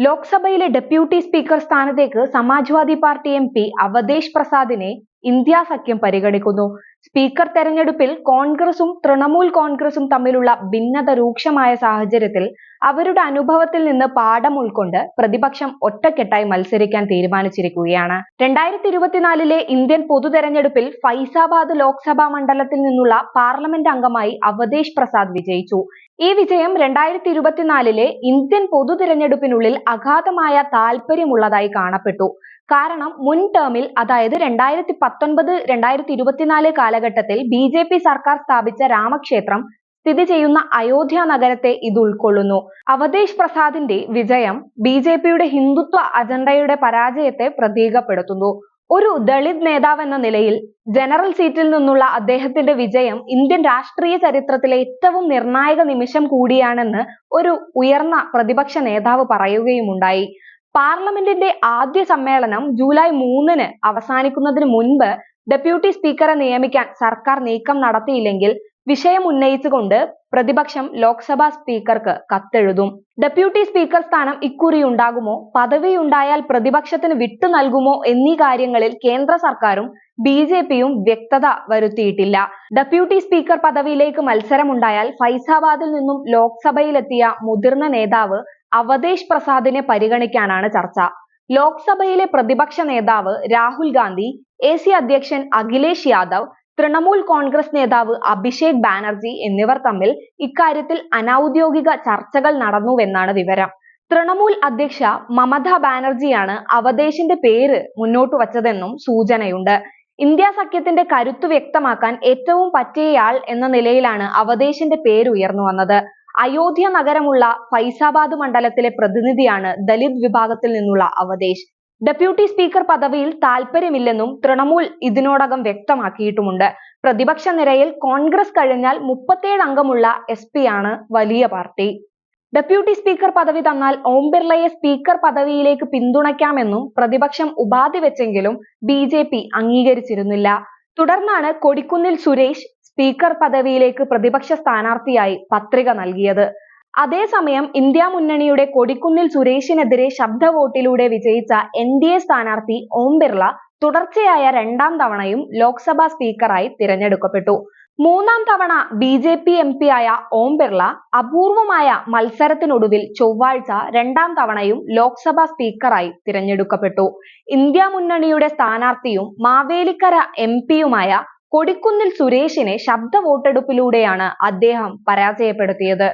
ലോക്സഭയിലെ deputy speaker സ്ഥാനത്തേക്ക് Samajwadi party MP Awadhesh പ്രസാദിനെ ഇന്ത്യ സഖ്യം പരിഗണിക്കുന്നു. സ്പീക്കർ തെരഞ്ഞെടുപ്പിൽ കോൺഗ്രസും തൃണമൂൽ കോൺഗ്രസും തമ്മിലുള്ള ഭിന്നത രൂക്ഷമായ സാഹചര്യത്തിൽ അവരുടെ അനുഭവത്തിൽ നിന്ന് പാഠം ഉൾക്കൊണ്ട് പ്രതിപക്ഷം ഒറ്റക്കെട്ടായി മത്സരിക്കാൻ തീരുമാനിച്ചിരിക്കുകയാണ്. 2024 ഇന്ത്യൻ പൊതു തെരഞ്ഞെടുപ്പിൽ ഫൈസാബാദ് ലോക്സഭാ മണ്ഡലത്തിൽ നിന്നുള്ള പാർലമെന്റ് അംഗമായി അവധേഷ് പ്രസാദ് വിജയിച്ചു. ഈ വിജയം 2024 ഇന്ത്യൻ പൊതു തിരഞ്ഞെടുപ്പിനുള്ളിൽ അഗാധമായ താല്പര്യമുള്ളതായി കാണപ്പെട്ടു. കാരണം മുൻ ടേമിൽ, അതായത് 2019-2024 കാലഘട്ടത്തിൽ BJP സർക്കാർ സ്ഥാപിച്ച രാമക്ഷേത്രം സ്ഥിതി ചെയ്യുന്ന അയോധ്യ നഗരത്തെ ഇത് ഉൾക്കൊള്ളുന്നു. അവധേഷ് പ്രസാദിന്റെ വിജയം BJPയുടെ ഹിന്ദുത്വ അജണ്ടയുടെ പരാജയത്തെ പ്രതീകപ്പെടുത്തുന്നു. ഒരു ദളിത് നേതാവ് എന്ന നിലയിൽ ജനറൽ സീറ്റിൽ നിന്നുള്ള അദ്ദേഹത്തിന്റെ വിജയം ഇന്ത്യൻ രാഷ്ട്രീയ ചരിത്രത്തിലെ ഏറ്റവും നിർണായക നിമിഷം കൂടിയാണെന്ന് ഒരു ഉയർന്ന പ്രതിപക്ഷ നേതാവ് പറയുകയുമുണ്ടായി. പാർലമെന്റിന്റെ ആദ്യ സമ്മേളനം ജൂലൈ 3 അവസാനിക്കുന്നതിന് മുൻപ് ഡെപ്യൂട്ടി സ്പീക്കറെ നിയമിക്കാൻ സർക്കാർ നീക്കം നടത്തിയില്ലെങ്കിൽ വിഷയം ഉന്നയിച്ചുകൊണ്ട് പ്രതിപക്ഷം ലോക്സഭാ സ്പീക്കർക്ക് കത്തെഴുതും. ഡെപ്യൂട്ടി സ്പീക്കർ സ്ഥാനം ഇക്കുറി ഉണ്ടാകുമോ, പദവിയുണ്ടായാൽ പ്രതിപക്ഷത്തിന് വിട്ടു നൽകുമോ എന്നീ കാര്യങ്ങളിൽ കേന്ദ്ര സർക്കാരും BJPയും വ്യക്തത വരുത്തിയിട്ടില്ല. ഡെപ്യൂട്ടി സ്പീക്കർ പദവിയിലേക്ക് മത്സരമുണ്ടായാൽ ഫൈസാബാദിൽ നിന്നും ലോക്സഭയിലെത്തിയ മുതിർന്ന നേതാവ് അവധേഷ് പ്രസാദിനെ പരിഗണിക്കാനാണ് ചർച്ച. ലോക്സഭയിലെ പ്രതിപക്ഷ നേതാവ് രാഹുൽ ഗാന്ധി, AC അധ്യക്ഷൻ അഖിലേഷ് യാദവ്, തൃണമൂൽ കോൺഗ്രസ് നേതാവ് അഭിഷേക് ബാനർജി എന്നിവർ തമ്മിൽ ഇക്കാര്യത്തിൽ അനൌദ്യോഗിക ചർച്ചകൾ നടന്നുവെന്നാണ് വിവരം. തൃണമൂൽ അധ്യക്ഷ മമതാ ബാനർജിയാണ് അവധേഷിന്റെ പേര് മുന്നോട്ട് വച്ചതെന്നും സൂചനയുണ്ട്. ഇന്ത്യ സഖ്യത്തിന്റെ കരുത്ത് വ്യക്തമാക്കാൻ ഏറ്റവും പറ്റിയയാൾ എന്ന നിലയിലാണ് അവധേഷിന്റെ പേര് ഉയർന്നു വന്നത്. അയോധ്യ നഗരമുള്ള ഫൈസാബാദ് മണ്ഡലത്തിലെ പ്രതിനിധിയാണ് ദലിത് വിഭാഗത്തിൽ നിന്നുള്ള അവധേഷ്. ഡെപ്യൂട്ടി സ്പീക്കർ പദവിയിൽ താല്പര്യമില്ലെന്നും തൃണമൂൽ ഇതിനോടകം വ്യക്തമാക്കിയിട്ടുമുണ്ട്. പ്രതിപക്ഷ നിരയിൽ കോൺഗ്രസ് കഴിഞ്ഞാൽ 37 അംഗമുള്ള SP ആണ് വലിയ പാർട്ടി. ഡെപ്യൂട്ടി സ്പീക്കർ പദവി തന്നാൽ ഓം ബിർളയെ സ്പീക്കർ പദവിയിലേക്ക് പിന്തുണയ്ക്കാമെന്നും പ്രതിപക്ഷം ഉപാധി വെച്ചെങ്കിലും BJP അംഗീകരിച്ചിരുന്നില്ല. തുടർന്നാണ് കൊടിക്കുന്നിൽ സുരേഷ് സ്പീക്കർ പദവിയിലേക്ക് പ്രതിപക്ഷ സ്ഥാനാർത്ഥിയായി പത്രിക നൽകിയത്. അതേസമയം ഇന്ത്യ മുന്നണിയുടെ കൊടിക്കുന്നിൽ സുരേഷിനെതിരെ ശബ്ദ വോട്ടിലൂടെ വിജയിച്ച NDA സ്ഥാനാർത്ഥി ഓം ബിർള തുടർച്ചയായ 2ാം തവണയും ലോക്സഭാ സ്പീക്കറായി തിരഞ്ഞെടുക്കപ്പെട്ടു. 3ാം തവണ BJP MP ആയ ഓം ബിർള അപൂർവമായ മത്സരത്തിനൊടുവിൽ ചൊവ്വാഴ്ച 2ാം തവണയും ലോക്സഭാ സ്പീക്കറായി തിരഞ്ഞെടുക്കപ്പെട്ടു. ഇന്ത്യ മുന്നണിയുടെ സ്ഥാനാർത്ഥിയും മാവേലിക്കര MP-യുമായ കൊടിക്കുന്നിൽ സുരേഷിനെ ശബ്ദ വോട്ടെടുപ്പിലൂടെയാണ് അദ്ദേഹം പരാജയപ്പെടുത്തിയത്.